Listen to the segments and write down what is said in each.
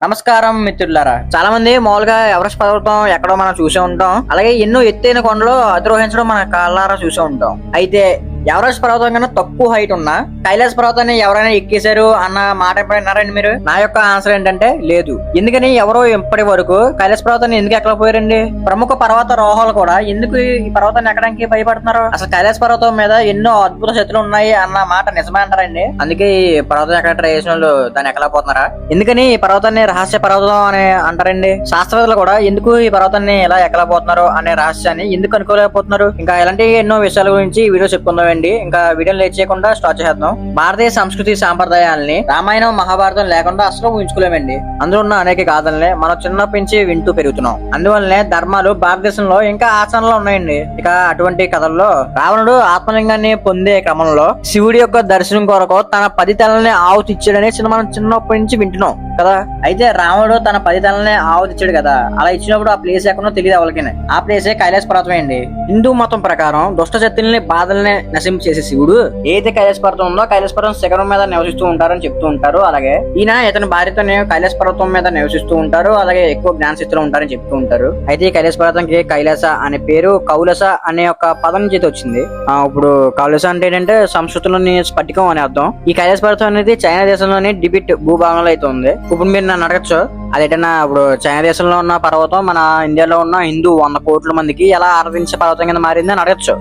నమస్కారం మిత్రులారా. చాలా మంది మామూలుగా ఎవరెస్ట్ పర్వతం ఎక్కడో మనం చూసే ఉంటాం. అలాగే ఎన్నో ఎత్తైన కొండలు అధిరోహించడం మన కళ్ళారా చూసే ఉంటాం. అయితే ఎవరెస్ట్ పర్వతం కన్నా తక్కువ హైట్ ఉన్న కైలాస పర్వతాన్ని ఎవరైనా ఎక్కేశారు అన్న మాట ఎప్పుడైనారండి మీరు? నా యొక్క ఆన్సర్ ఏంటంటే లేదు. ఎందుకని ఎవరో ఇప్పటి వరకు కైలాస పర్వతాన్ని ఎందుకు ఎక్కలేకపోయారండి? ప్రముఖ పర్వత రోహలు కూడా ఎందుకు ఈ పర్వతాన్ని ఎక్కడానికి భయపడుతున్నారు? అసలు కైలాస పర్వతం మీద ఎన్నో అద్భుత శక్తులు ఉన్నాయి అన్న మాట నిజమే అంటారండి? అందుకే ఈ పర్వతం ఎక్కడ ట్రై చేసిన వాళ్ళు దాన్ని ఎక్కలేకపోతున్నారా? ఎందుకని ఈ పర్వతాన్ని రహస్య పర్వతం అని అంటారండి? శాస్త్రవేత్తలు కూడా ఎందుకు ఈ పర్వతాన్ని ఎలా ఎక్కలేకపోతున్నారు అనే రహస్యాన్ని ఎందుకు అనుకోలేకపోతున్నారు? ఇంకా ఇలాంటి ఎన్నో విషయాల గురించి వీడియో చెప్పుకుందాం. ఇంకా వీడియో లేట్ చేయకుండా స్టార్ట్ చేద్దాం. భారతీయ సంస్కృతి సాంప్రదాయాల్ని రామాయణం మహాభారతం లేకుండా అసలు ఊహించుకోలేమండి. అందులో ఉన్న అనేక గాథల్ని మనం చిన్నప్పటి నుంచి వింటూ పెరుగుతున్నాం. అందువల్లనే ధర్మాలు భారతదేశంలో ఇంకా ఆచరణలో ఉన్నాయండి. ఇక అటువంటి కథల్లో రావణుడు ఆత్మలింగాన్ని పొందే క్రమంలో శివుడి యొక్క దర్శనం కొరకు తన 10 తలని ఆవుతి ఇచ్చాడని మనం చిన్నప్పటి నుంచి వింటున్నాం కదా. అయితే రావణుడు తన 10 తలని ఆవుతి ఇచ్చాడు కదా. అలా ఇచ్చినప్పుడు ఆ ప్లేస్ ఎక్కడో తెలియదు ఎవరికైనా. ఆ ప్లేసే కైలాస పర్వతం అండి. హిందూ మతం ప్రకారం దుష్ట శక్తుల్ని బాధల్ని చేసే శివుడు ఏదైతే కైలాస పర్వతం ఉందో కైలాస పర్వతం శిఖరం మీద నివసిస్తూ ఉంటారని చెప్తూ ఉంటారు. అలాగే ఈయన ఇతని భార్యతోనే కైలాస పర్వతం మీద నివసిస్తూ ఉంటారు. అలాగే ఎక్కువ జ్ఞానశక్తులు ఉంటారని చెప్తూ ఉంటారు. అయితే ఈ కైలాస పర్వతంకి కైలాస అనే పేరు కౌలస అనే ఒక పదం చేతి వచ్చింది. ఇప్పుడు కౌలస అంటే ఏంటంటే సంస్కృతంలోని స్ఫటికం అనే అర్థం. ఈ కైలాస పర్వతం అనేది చైనా దేశంలోని టిబెట్ భూభాగంలో అయితే ఉంది. ఇప్పుడు మీరు నన్ను అడగచ్చు, అదేటన్నా ఇప్పుడు చైనా దేశంలో ఉన్న పర్వతం మన ఇండియాలో ఉన్న హిందూ 100 కోట్ల మందికి ఎలా ఆరాధించే పర్వతం కింద మారింది అని అడగచ్చు.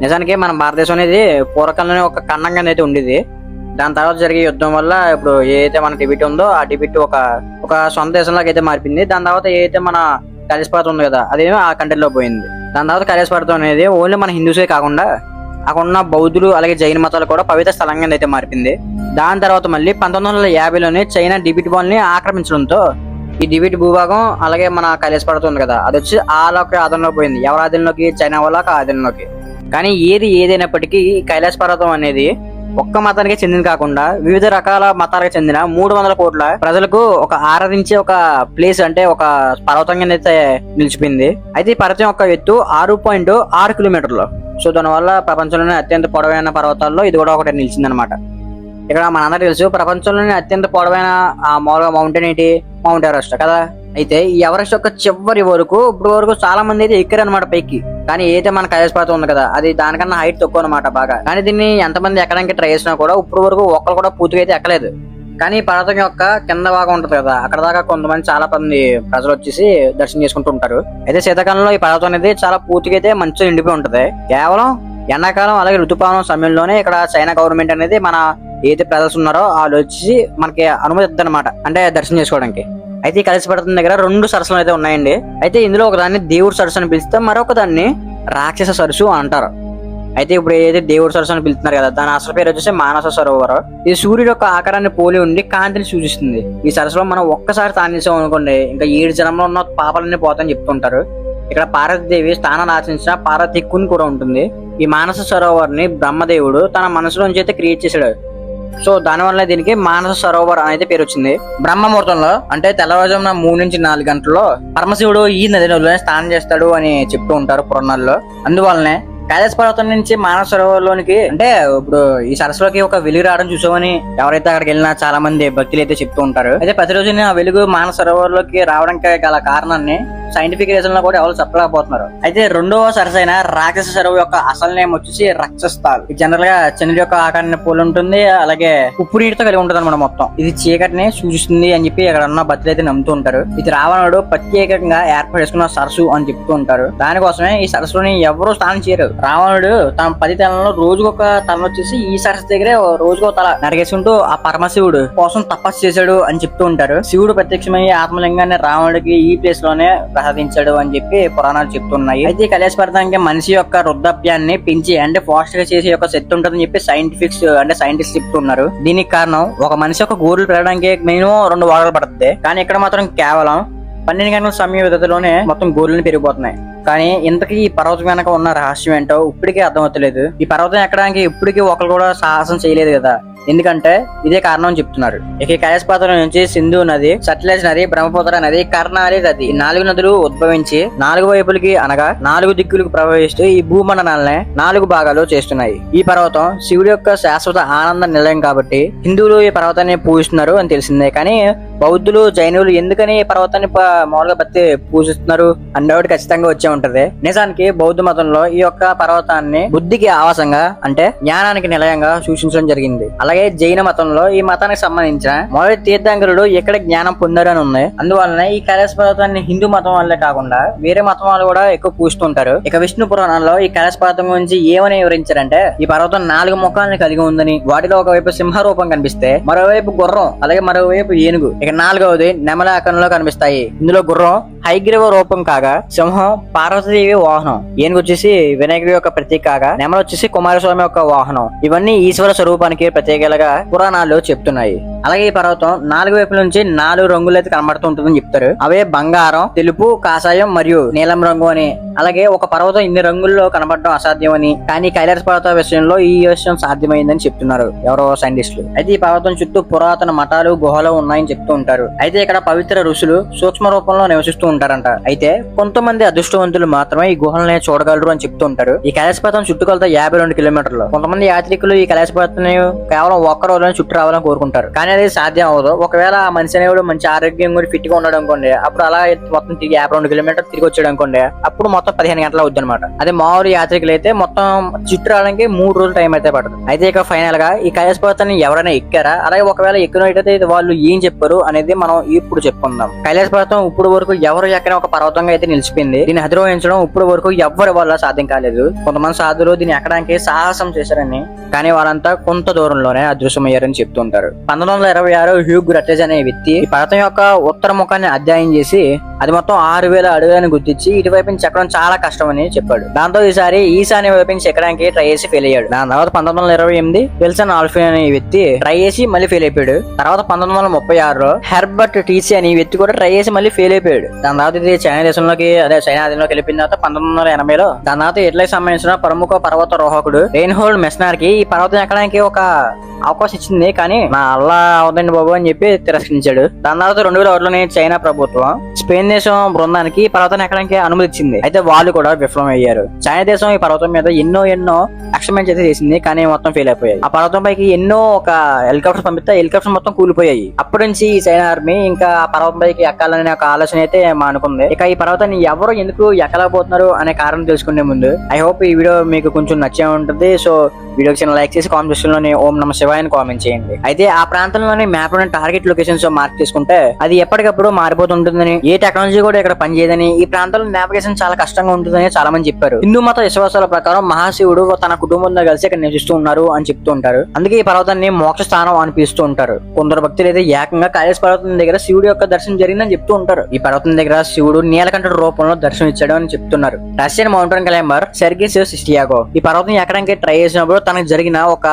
నిజానికి మన భారతదేశం అనేది పూర్వకాలంలోనే ఒక ఖండంగా అయితే ఉండేది. దాని తర్వాత జరిగే యుద్ధం వల్ల ఇప్పుడు ఏదైతే మన టిబెట్ ఉందో ఆ టిబెట్ ఒక సొంత దేశంలోకి అయితే మారిపోయింది. దాని తర్వాత ఏదైతే మన కైలాస పర్వతం ఉంది కదా అదేమో ఆ కంట్రీలో పోయింది. దాని తర్వాత కైలాస పర్వతం అనేది ఓన్లీ మన హిందూసే కాకుండా అక్కడ ఉన్న బౌద్ధులు అలాగే జైన మతాలు కూడా పవిత్ర స్థలంగా అయితే మారిపోయింది. దాని తర్వాత మళ్ళీ 1950లోనే చైనా టిబెట్ వాళ్ళని ఆక్రమించడంతో ఈ టిబెట్ భూభాగం అలాగే మన కైలాస పర్వతం ఉంది కదా అది వచ్చి వాళ్ళకి ఆధీనంలో పోయింది. ఎవరి ఆధీనంలోకి? చైనా వాళ్ళకి ఆధీనంలోకి. కానీ ఏదైనప్పటికీ కైలాస పర్వతం అనేది ఒక్క మతానికి చెందిన కాకుండా వివిధ రకాల మతాలకు చెందిన 300 కోట్ల ప్రజలకు ఒక ఆరాధించే ఒక ప్లేస్ అంటే ఒక పర్వతం కింద అయితే నిలిచిపోయింది. అయితే ఈ పర్వతం యొక్క ఎత్తు 6.6 కిలోమీటర్లు. సో దానివల్ల ప్రపంచంలోనే అత్యంత పొడవైన పర్వతాల్లో ఇది కూడా ఒకటి నిలిచిందనమాట. ఇక్కడ మనందరూ తెలుసు ప్రపంచంలోనే అత్యంత పొడవైన మామూలుగా మౌంటైన్ ఏంటి? మౌంట్ ఎవరెస్ట్ కదా. అయితే ఈ ఎవరెస్ట్ యొక్క చివరి వరకు ఇప్పుడు వరకు చాలా మంది అయితే ఎక్కారు అనమాట పైకి. కానీ ఏదైతే మన కైలాస పర్వతం ఉంది కదా అది దానికన్నా హైట్ తక్కువ అనమాట బాగా. కానీ దీన్ని ఎంతమంది ఎక్కడానికి ట్రై చేసినా కూడా ఇప్పుడు వరకు ఒక్కరు కూడా పూర్తిగా అయితే ఎక్కలేదు. కానీ పర్వతం యొక్క కింద భాగం ఉంటది కదా అక్కడ దాకా కొంతమంది చాలా మంది ప్రజలు వచ్చేసి దర్శనం చేసుకుంటూ ఉంటారు. అయితే శీతాకాలంలో ఈ పర్వతం అనేది చాలా పూర్తిగా అయితే మంచిగా నిండిపోయి ఉంటది. కేవలం ఎండాకాలం అలాగే ఋతుపావనం సమయంలోనే ఇక్కడ చైనా గవర్నమెంట్ అనేది మన ఏదైతే ప్రజలు ఉన్నారో వాళ్ళు వచ్చి మనకి అనుమతి ఇద్దనమాట అంటే దర్శనం చేసుకోవడానికి. అయితే ఈ కైలాస పర్వతం దగ్గర 2 సరస్సులు అయితే ఉన్నాయండి. అయితే ఇందులో ఒకదాన్ని దేవుడి సరస్సు అని పిలిస్తే మరొక దాన్ని రాక్షస సరస్సు అంటారు. అయితే ఇప్పుడు ఏదైతే దేవుడి సరస్సు అని పిలుస్తున్నారు కదా దాని అసలు పేరు వచ్చేసి మానస సరోవరం. ఇది సూర్యుడు యొక్క ఆకారాన్ని పోలి ఉండి కాంతిని సూచిస్తుంది. ఈ సరస్సులో మనం ఒక్కసారి స్నానం చేసాం అనుకోండి ఇంకా 7 జన్మలో ఉన్న పాపాలన్నీ పోతాయని చెప్తుంటారు. ఇక్కడ పార్వతీదేవి స్థానాన్ని ఆచరించిన పార్వతి కుని కూడా ఉంటుంది. ఈ మానస సరోవర్ని బ్రహ్మదేవుడు తన మనసులోంచి అయితే క్రియేట్ చేశాడు. సో దానివల్ల దీనికి మానస సరోవర్ అనేది పేరు వచ్చింది. బ్రహ్మముహూర్తంలో అంటే తెల్లవారుజామున 3 నుంచి 4 గంటల్లో పరమశివుడు ఈ నదిలోనే స్నానం చేస్తాడు అని చెప్తూ ఉంటారు పురాణాల్లో. అందువల్లనే కైలాస పర్వతం నుంచి మానస సరోవర్లోనికి అంటే ఇప్పుడు ఈ సరస్సులోకి ఒక వెలుగు రావడం చూసామని ఎవరైతే అక్కడికి వెళ్ళినా చాలా మంది భక్తులు అయితే చెప్తూ ఉంటారు. అయితే ప్రతిరోజు ఆ వెలుగు మానస సరోవర్లోకి రావడానికి గల కారణాన్ని సైంటిఫిక్ రీజన్ లో కూడా ఎవరు చెప్పలేకపోతున్నారు. అయితే 2వ సరస్సు అయిన రాక్షస సరోవర్ యొక్క అసలు నేమ్ వచ్చేసి రక్షస్థాల్. ఇది జనరల్ గా చంద్రుడి యొక్క ఆకారాన్ని పోలి ఉంటుంది. అలాగే ఉప్పు నీటితో కలిగి ఉంటుంది అనమాట. మొత్తం ఇది చీకటిని సూచిస్తుంది అని చెప్పి అక్కడ ఉన్న భక్తులు అయితే నమ్ముతూ ఉంటారు. ఇది రావణుడు ప్రత్యేకంగా ఏర్పాటు చేసుకున్న సరస్సు అని చెప్తూ ఉంటారు. దానికోసమే ఈ సరస్సులోని ఎవరూ స్నానం చేయరు. రావణుడు తన 10 తలలో రోజుకొక తల వచ్చేసి ఈ సరస్సు దగ్గరే రోజుకో తల నరిగేసుకుంటూ ఆ పరమశివుడు కోసం తపస్సు చేశాడు అని చెప్తూ ఉంటారు. శివుడు ప్రత్యక్షమయ్యే ఆత్మలింగాన్ని రావణుడికి ఈ ప్లేస్ లోనే ప్రసాదించాడు అని చెప్పి పురాణాలు చెప్తున్నాయి. అయితే కైలాస పర్వతానికి మనిషి యొక్క వృద్ధాప్యాన్ని పెంచి అంటే ఫాస్ట్ గా చేసే ఒక శక్తి ఉంటుందని చెప్పి సైంటిస్ట్ చెప్తున్నారు. దీనికి కారణం ఒక మనిషి యొక్క గోర్లు పెరగడానికి మినిమం 2 వారాలు పడుతుంది. కానీ ఇక్కడ మాత్రం కేవలం 12 గంటల సమయ వ్యవధిలోనే మొత్తం గోర్లు పెరిగిపోతున్నాయి. కానీ ఇంతకీ ఈ పర్వతం వెనక ఉన్న రహస్యం ఏంటో ఇప్పటికే అర్థమవుతలేదు. ఈ పర్వతం ఎక్కడానికి ఇప్పటికీ ఒకరు కూడా సాహసం చేయలేదు కదా. ఎందుకంటే ఇదే కారణం అని చెప్తున్నారు. ఇక ఈ కైలాస పర్వతం నుంచి సింధు నది, సట్లెజ్ నది, బ్రహ్మపుత్ర నది, కర్ణాలి నది, ఈ 4 నదులు ఉద్భవించి 4 వైపులకి అనగా 4 దిక్కులకు ప్రవహిస్తూ ఈ భూమండలాన్ని 4 భాగాలు చేస్తున్నాయి. ఈ పర్వతం శివుడి యొక్క శాశ్వత ఆనంద నిలయం కాబట్టి హిందువులు ఈ పర్వతాన్ని పూజిస్తున్నారు అని తెలిసిందే. కానీ బౌద్ధులు, జైనులు ఎందుకని ఈ పర్వతాన్ని మామూలుగా బట్టి పూజిస్తున్నారు అన్న డౌట్ ఖచ్చితంగా వచ్చే ఉంటది. నిజానికి బౌద్ధ మతంలో ఈ యొక్క పర్వతాన్ని బుద్ధికి ఆవాసంగా అంటే జ్ఞానానికి నిలయంగా సూచించడం జరిగింది. అలాగే జైన మతంలో ఈ మతానికి సంబంధించిన మొదటి తీర్థంకరుడు ఎక్కడ జ్ఞానం పొందారు అని ఉంది. అందువలన ఈ కైలాస పర్వతాన్ని హిందూ మతం వల్లే కాకుండా వేరే మతం వాళ్ళు కూడా ఎక్కువ పూజిస్తుంటారు. ఇక విష్ణు పురాణంలో ఈ కైలాస పర్వతం గురించి ఏమని వివరించారంటే ఈ పర్వతం 4 ముఖాలను కలిగి ఉందని, వాటిలో ఒకవైపు సింహ రూపం కనిపిస్తే మరోవైపు గుర్రం, అలాగే మరోవైపు ఏనుగు, ఇక 4వది నెమల ఆకారంలో కనిపిస్తాయి. ఇందులో గుర్రం హైగ్రీవ రూపం కాగా, సింహం పార్వతీదేవి వాహనం, ఏనుగు వచ్చేసి వినాయకుడి యొక్క ప్రతీక కాగా, నెమల వచ్చేసి కుమారస్వామి యొక్క వాహనం. ఇవన్నీ ఈశ్వర స్వరూపానికి ప్రత్యేకలుగా పురాణాలు చెప్తున్నాయి. అలాగే ఈ పర్వతం 4 వైపుల నుంచి 4 రంగులు అయితే కనబడుతూ ఉంటుందని చెప్తారు. అవే బంగారం, తెలుపు, కాషాయం మరియు నీలం రంగు అని. అలాగే ఒక పర్వతం ఇన్ని రంగుల్లో కనబడడం అసాధ్యం అని, కానీ కైలాస పర్వత విషయంలో ఈ విషయం సాధ్యమైందని చెప్తున్నారు ఎవరో సైంటిస్టులు. అయితే ఈ పర్వతం చుట్టూ పురాతన మఠాలు, గుహలు ఉన్నాయని చెప్తూ ఉంటారు. అయితే ఇక్కడ పవిత్ర ఋషులు సూక్ష్మ రూపంలో నివసిస్తూ ఉంటారంట. అయితే కొంతమంది అదృష్టవంతులు మాత్రమే ఈ గుహల్ని చూడగలరు అని చెప్తూ ఉంటారు. ఈ కైలాస పర్వతం చుట్టుకొలత 52 కిలోమీటర్లు. కొంతమంది యాత్రికులు ఈ కైలాస పర్వతాన్ని కేవలం ఒక్క రోజులో చుట్టూ రావాలని కోరుకుంటారు, కానీ అది సాధ్యం అవ్వదు. ఒకవేళ ఆ మనిషి అనేవాడు మంచి ఆరోగ్యం కూడా ఫిట్ గా ఉన్నాడు అనుకోండి, అప్పుడు అలా మొత్తం తిరిగి 52 కిలోమీటర్లు తిరిగి వచ్చాడు అనుకోండి, అప్పుడు మొత్తం 15 గంటలు అవుద్ది అనమాట. అదే మామూలు యాత్రికులు అయితే మొత్తం చుట్టూ రావడానికి 3 రోజులు టైం అయితే పడుతుంది. అయితే ఇక ఫైనల్ గా ఈ కైలాస పర్వతాన్ని ఎవరైనా ఎక్కారా, అలాగే ఒకవేళ ఎక్కినట్టయితే వాళ్ళు ఏం చెప్పారు అనేది మనం ఇప్పుడు చెప్పుకుందాం. కైలాస పర్వతం ఇప్పుడు వరకు ఎవరు ఎక్కని ఒక పర్వతంగా అయితే నిలిచిపోయింది. దీన్ని అధిరోహించడం ఇప్పుడు వరకు ఎవరి వల్ల సాధ్యం కాలేదు. కొంతమంది సాధులు దీన్ని ఎక్కడానికి సాహసం చేశారని, కానీ వాళ్ళంతా కొంత దూరంలోనే అదృశ్యమయ్యారని చెప్తుంటారు. 1926 హ్యూగ్ రట్టెజ్ అనే వ్యక్తి ఈ పర్వతం యొక్క ఉత్తర ముఖాన్ని అధ్యయనం చేసి అది మొత్తం 6000 అడుగులని గుర్తించి ఇటువైపు నుంచి ఎక్కడం చాలా కష్టం అని చెప్పాడు. దాంతో ఈసారి ఈశాన్య వైపు నుంచి ఎక్కడానికి ట్రై చేసి ఫెయిల్ అయ్యాడు. దాని తర్వాత 1928 విల్సన్ ఆల్ఫిన్ అనే వ్యక్తి ట్రై చేసి మళ్ళీ ఫెయిల్ అయిపోయాడు. తర్వాత 1936లో హెర్బర్ట్ టీసీ అనే వ్యక్తి కూడా ట్రై చేసి మళ్ళీ ఫెయిల్ అయిపోయాడు. దాని తర్వాత ఇది చైనా దేశంలోకి చైనా ఆధీనంలోకి వెళ్ళిపోయిన తర్వాత 1980లో దాని తర్వాత ఇటలీకి సంబంధించిన ప్రముఖ పర్వతారోహకుడు రెయిన్హోల్డ్ మెస్నార్ కి ఈ పర్వతం ఎక్కడానికి ఒక అవకాశం ఇచ్చింది, కానీ నా అల్లా అవదండి బాబు అని చెప్పి తిరస్కరించాడు. దాని తర్వాత 2001లోనే చైనా ప్రభుత్వం స్పెయిన్ దేశం బృందానికి ఈ పర్వతాన్ని ఎక్కడానికి అనుమతి ఇచ్చింది. అయితే వాళ్ళు కూడా విఫలం అయ్యారు. చైనా దేశం ఈ పర్వతం మీద ఎన్నో ఎక్స్పెరిమెంట్స్ అయితే చేసింది, కానీ మొత్తం ఫెయిల్ అయిపోయాయి. ఆ పర్వతం పైకి ఎన్నో ఒక హెలికాప్టర్ పంపిస్తే హెలికాప్టర్ మొత్తం కూలిపోయాయి. అప్పటి నుంచి ఈ చైనా ఆర్మీ ఇంకా ఆ పర్వతం పైకి ఎక్కాలనే ఒక ఆలోచన అయితే మానుకుంది. ఇక ఈ పర్వతాన్ని ఎవరు ఎందుకు ఎక్కలేకపోతున్నారు అనే కారణం తెలుసుకునే ముందు ఐ హోప్ ఈ వీడియో మీకు కొంచెం నచ్చే ఉంటుంది. సో వీడియోకి చిన్న లైక్ చేసి కామెంట్ సెక్షన్ లోని ఓం నమ శివాయ అని కామెంట్ చేయండి. అయితే ఆ ప్రాంతంలోని మ్యాప్ లోని టార్గెట్ లొకేషన్స్ మార్క్ చేసుకుంటే అది ఎప్పటికప్పుడు మారిపోతుంటుందని, ఏ టెక్నాలజీ కూడా ఇక్కడ పనిచేయదని, ఈ ప్రాంతంలో నావిగేషన్ చాలా కష్టంగా ఉంటుందని చాలా మంది చెప్పారు. హిందూ మత విశ్వాసాల ప్రకారం మహాశివుడు తన కుటుంబంతో కలిసి ఇక్కడ నివసిస్తూ ఉన్నారు అని చెప్తూ ఉంటారు. అందుకే ఈ పర్వతాన్ని మోక్ష స్థానం అనిపిస్తూ ఉంటారు. కొందరు భక్తులు అయితే ఏకంగా కైలాస పర్వతం దగ్గర శివుడి యొక్క దర్శనం జరిగిందని చెప్తూ ఉంటారు. ఈ పర్వతం దగ్గర శివుడు నీలకంఠుడి రూపంలో దర్శనం ఇచ్చాడు అని చెప్తున్నారు. రష్యన్ మౌంటైన్ క్లైంబర్ సెర్గీ సిస్టియాగో ఈ పర్వతం ఎక్కడానికి ట్రై చేసినప్పుడు తనకు జరిగిన ఒక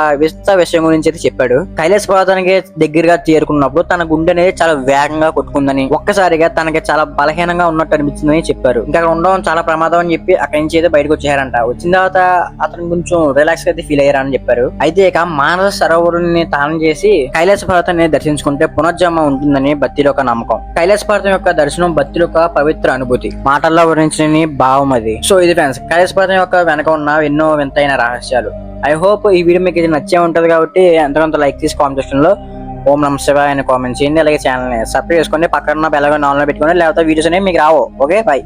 విషయం గురించి అయితే చెప్పాడు. కైలాస పర్వతానికి దగ్గరగా చేరుకున్నప్పుడు తన గుండె అనేది చాలా వేగంగా కొట్టుకుందని, ఒక్కసారిగా తనకి చాలా బలహీనంగా ఉన్నట్టు అనిపించిందని చెప్పారు. ఇంకా అక్కడ ఉండడం చాలా ప్రమాదం అని చెప్పి అక్కడి నుంచి అయితే బయటకు వచ్చారంట. వచ్చిన తర్వాత అతను కొంచెం రిలాక్స్ గా అయితే ఫీల్ అయ్యారని చెప్పారు. అయితే ఇక మానస సరోవరుని తానం చేసి కైలాస పర్వతాన్ని దర్శించుకుంటే పునర్జన్మ ఉంటుందని భక్తిలో ఒక నమ్మకం. కైలాస పర్వతం యొక్క దర్శనం భక్తిలో ఒక పవిత్ర అనుభూతి, మాటల్లో వర్ణించని భావం అది. సో ఇది ఫ్రెండ్స్ కైలాస పర్వతం యొక్క వెనక ఉన్న ఎన్నో వింతైన రహస్యాలు. ఐ హోప్ ఈ వీడియో మీకు ఇది నచ్చే ఉంటది కాబట్టి ఎంతకంత లైక్ చేసి కామెంట్ సెక్షన్ లో ఓం నమ శివాయ అని కామెంట్ చేయండి. అలాగే ఛానల్ ని సబ్స్క్రైబ్ చేసుకోండి, పక్కన బెల్ ఐకాన్ ఆన్ లో పెట్టుకోండి, లేకపోతే వీడియోస్ అనేవి మీకు రావు. Okay, by.